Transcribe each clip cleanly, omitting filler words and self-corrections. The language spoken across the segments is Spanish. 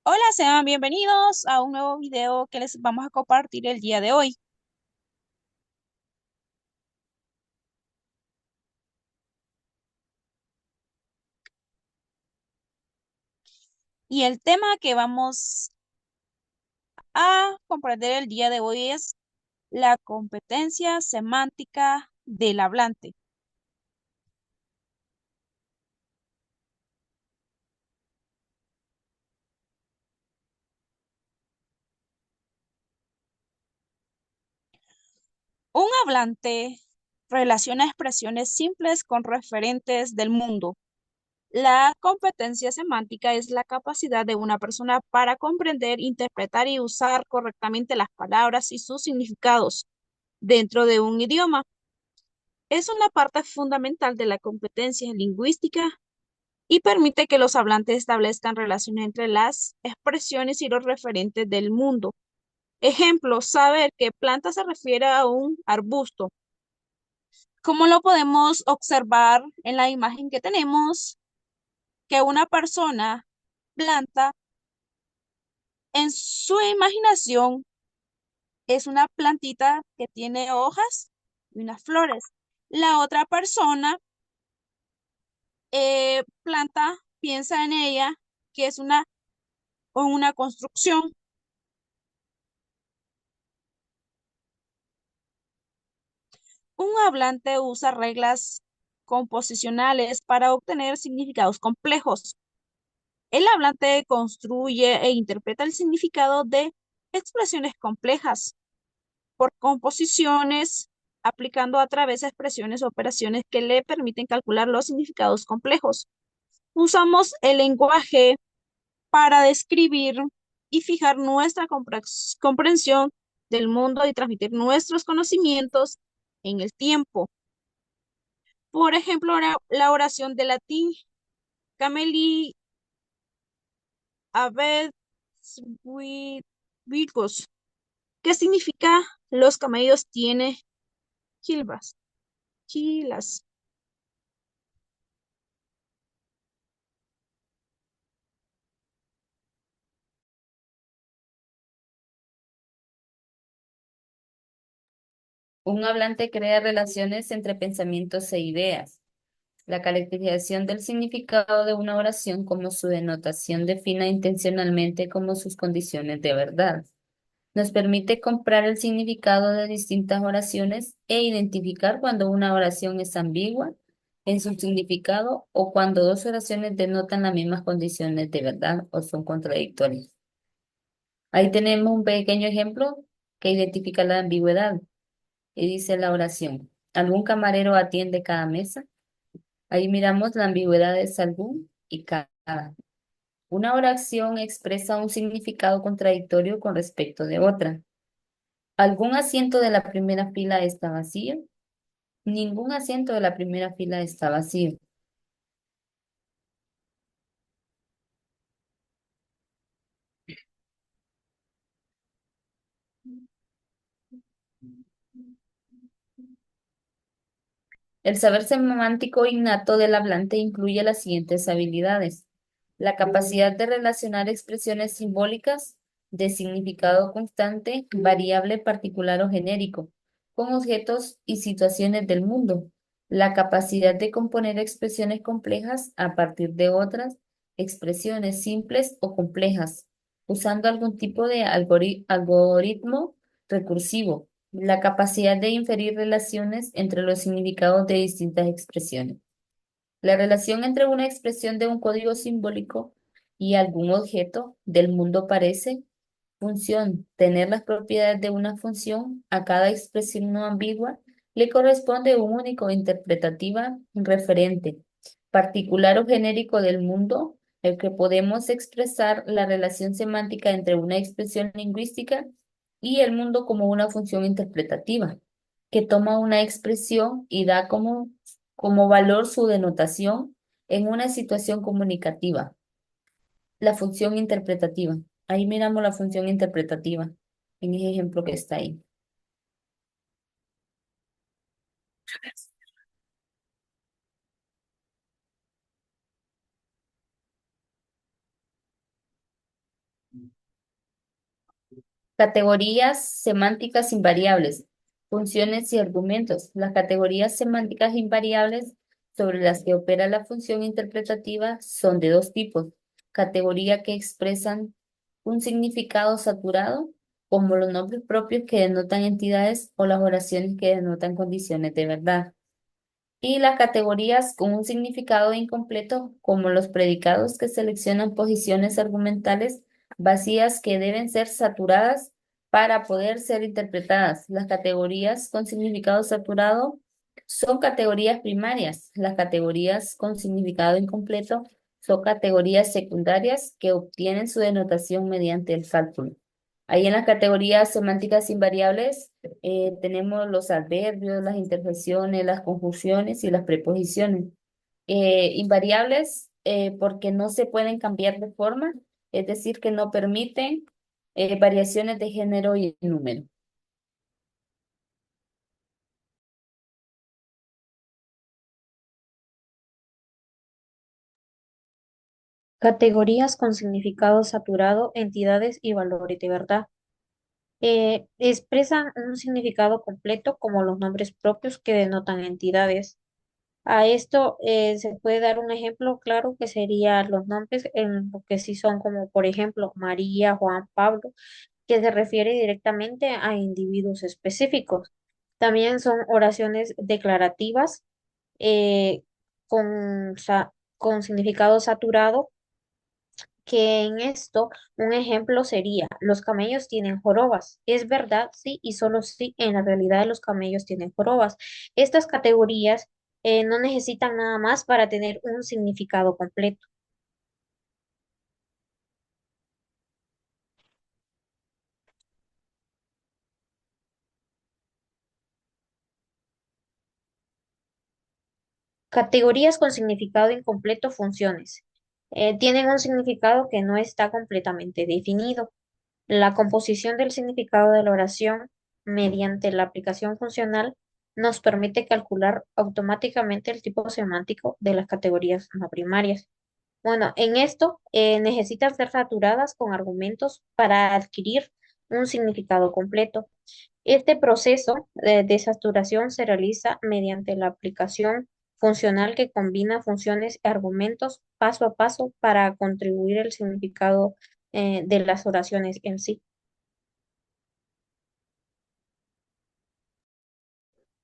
Hola, sean bienvenidos a un nuevo video que les vamos a compartir el día de hoy. Y el tema que vamos a comprender el día de hoy es la competencia semántica del hablante. Un hablante relaciona expresiones simples con referentes del mundo. La competencia semántica es la capacidad de una persona para comprender, interpretar y usar correctamente las palabras y sus significados dentro de un idioma. Es una parte fundamental de la competencia lingüística y permite que los hablantes establezcan relaciones entre las expresiones y los referentes del mundo. Ejemplo, saber qué planta se refiere a un arbusto. Como lo podemos observar en la imagen que tenemos, que una persona planta en su imaginación es una plantita que tiene hojas y unas flores. La otra persona planta, piensa en ella, que es una construcción. Un hablante usa reglas composicionales para obtener significados complejos. El hablante construye e interpreta el significado de expresiones complejas por composiciones, aplicando a través de expresiones o operaciones que le permiten calcular los significados complejos. Usamos el lenguaje para describir y fijar nuestra comprensión del mundo y transmitir nuestros conocimientos en el tiempo. Por ejemplo, la oración de latín, Cameli habet virgos, ¿qué significa los camellos tienen quilbas, quilas? Un hablante crea relaciones entre pensamientos e ideas. La caracterización del significado de una oración como su denotación define intencionalmente como sus condiciones de verdad. Nos permite comprar el significado de distintas oraciones e identificar cuando una oración es ambigua en su significado o cuando dos oraciones denotan las mismas condiciones de verdad o son contradictorias. Ahí tenemos un pequeño ejemplo que identifica la ambigüedad. Y dice la oración, ¿algún camarero atiende cada mesa? Ahí miramos la ambigüedad de algún y cada. Una oración expresa un significado contradictorio con respecto de otra. ¿Algún asiento de la primera fila está vacío? Ningún asiento de la primera fila está vacío. El saber semántico innato del hablante incluye las siguientes habilidades: la capacidad de relacionar expresiones simbólicas de significado constante, variable, particular o genérico, con objetos y situaciones del mundo; la capacidad de componer expresiones complejas a partir de otras expresiones simples o complejas, usando algún tipo de algoritmo recursivo; la capacidad de inferir relaciones entre los significados de distintas expresiones. La relación entre una expresión de un código simbólico y algún objeto del mundo parece función. Tener las propiedades de una función a cada expresión no ambigua le corresponde un único interpretativa referente, particular o genérico del mundo, el que podemos expresar la relación semántica entre una expresión lingüística y el mundo como una función interpretativa, que toma una expresión y da como valor su denotación en una situación comunicativa. La función interpretativa. Ahí miramos la función interpretativa en ese ejemplo que está ahí. Categorías semánticas invariables, funciones y argumentos. Las categorías semánticas invariables sobre las que opera la función interpretativa son de dos tipos. Categoría que expresan un significado saturado, como los nombres propios que denotan entidades o las oraciones que denotan condiciones de verdad. Y las categorías con un significado incompleto, como los predicados que seleccionan posiciones argumentales vacías que deben ser saturadas para poder ser interpretadas. Las categorías con significado saturado son categorías primarias. Las categorías con significado incompleto son categorías secundarias que obtienen su denotación mediante el cálculo. Ahí en las categorías semánticas invariables tenemos los adverbios, las interjecciones, las conjunciones y las preposiciones. Invariables porque no se pueden cambiar de forma, es decir, que no permiten variaciones de género y número. Categorías con significado saturado, entidades y valores de verdad. Expresan un significado completo como los nombres propios que denotan entidades. A esto se puede dar un ejemplo claro que sería los nombres en lo que sí son como por ejemplo María, Juan, Pablo, que se refiere directamente a individuos específicos. También son oraciones declarativas eh, con significado saturado, que en esto un ejemplo sería, los camellos tienen jorobas. Es verdad, sí, y solo sí, en la realidad los camellos tienen jorobas. Estas categorías no necesitan nada más para tener un significado completo. Categorías con significado incompleto, funciones. Tienen un significado que no está completamente definido. La composición del significado de la oración mediante la aplicación funcional nos permite calcular automáticamente el tipo semántico de las categorías no primarias. Bueno, en esto necesitan ser saturadas con argumentos para adquirir un significado completo. Este proceso de saturación se realiza mediante la aplicación funcional que combina funciones y argumentos paso a paso para contribuir el significado de las oraciones en sí.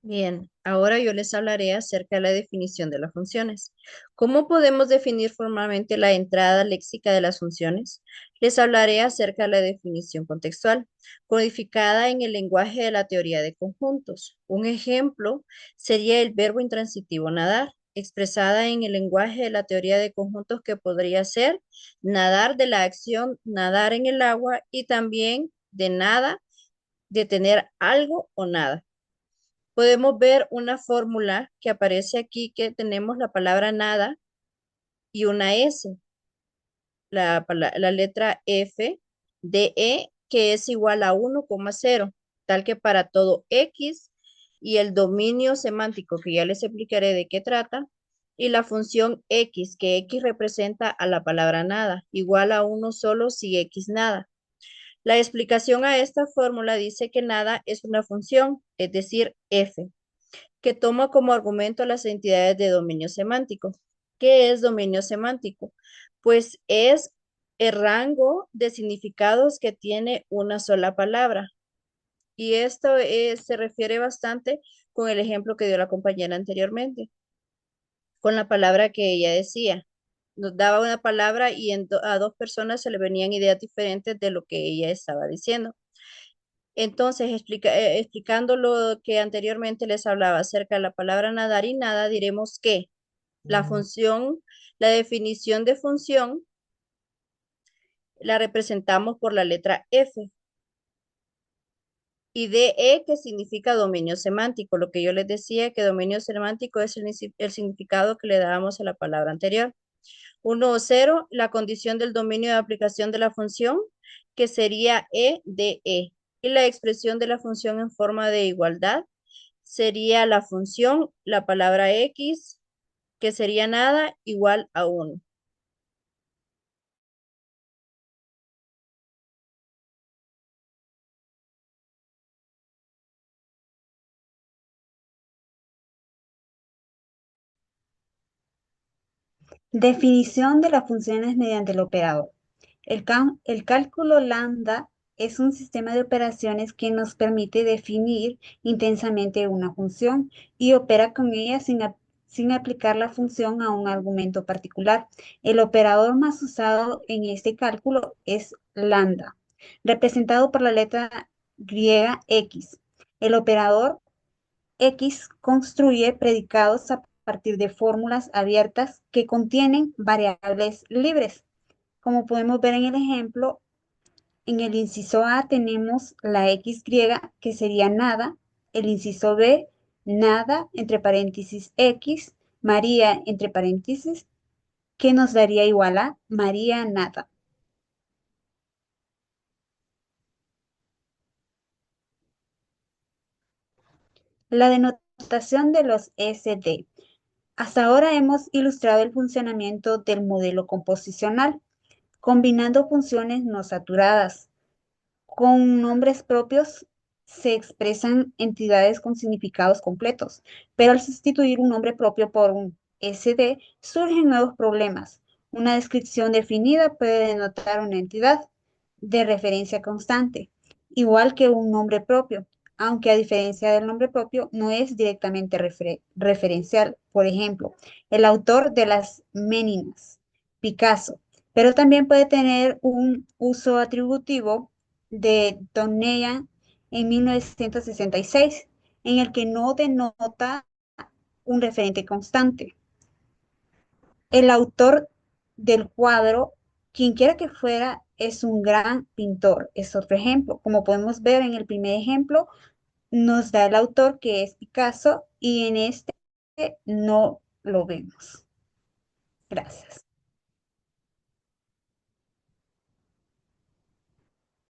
Bien, ahora yo les hablaré acerca de la definición de las funciones. ¿Cómo podemos definir formalmente la entrada léxica de las funciones? Les hablaré acerca de la definición contextual, codificada en el lenguaje de la teoría de conjuntos. Un ejemplo sería el verbo intransitivo nadar, expresada en el lenguaje de la teoría de conjuntos que podría ser nadar de la acción nadar en el agua y también de nada, de tener algo o nada. Podemos ver una fórmula que aparece aquí que tenemos la palabra nada y una S, la letra F de E que es igual a 1,0, tal que para todo X y el dominio semántico que ya les explicaré de qué trata y la función X, que X representa a la palabra nada, igual a 1 solo si X nada. La explicación a esta fórmula dice que nada es una función, es decir, F que toma como argumento las entidades de dominio semántico. ¿Qué es dominio semántico? Pues es el rango de significados que tiene una sola palabra. Y esto se refiere bastante con el ejemplo que dio la compañera anteriormente, con la palabra que ella decía. Nos daba una palabra y a dos personas se le venían ideas diferentes de lo que ella estaba diciendo. Entonces, explicando lo que anteriormente les hablaba acerca de la palabra nadar y nada, diremos que la función, la definición de función la representamos por la letra F y DE que significa dominio semántico. Lo que yo les decía que dominio semántico es el significado que le dábamos a la palabra anterior. 1 o 0, la condición del dominio de aplicación de la función, que sería EDE. Y la expresión de la función en forma de igualdad sería la función, la palabra X, que sería nada, igual a 1. Definición de las funciones mediante el operador. El cálculo lambda es un sistema de operaciones que nos permite definir intensamente una función y opera con ella sin aplicar la función a un argumento particular. El operador más usado en este cálculo es lambda, representado por la letra griega x. El operador X construye predicados a partir de fórmulas abiertas que contienen variables libres. Como podemos ver en el ejemplo, en el inciso A tenemos la X griega, que sería nada, el inciso B, nada, entre paréntesis X, María, entre paréntesis, que nos daría igual a María nada. La denotación de los SD. Hasta ahora hemos ilustrado el funcionamiento del modelo composicional, combinando funciones no saturadas. Con nombres propios se expresan entidades con significados completos, pero al sustituir un nombre propio por un SD surgen nuevos problemas. Una descripción definida puede denotar una entidad de referencia constante, igual que un nombre propio, aunque a diferencia del nombre propio no es directamente referencial. Por ejemplo, el autor de las Meninas, Picasso, pero también puede tener un uso atributivo de Donnelly en 1966, en el que no denota un referente constante. El autor del cuadro, quien quiera que fuera, es un gran pintor. Es otro ejemplo. Como podemos ver en el primer ejemplo, nos da el autor que es Picasso y en este no lo vemos. Gracias.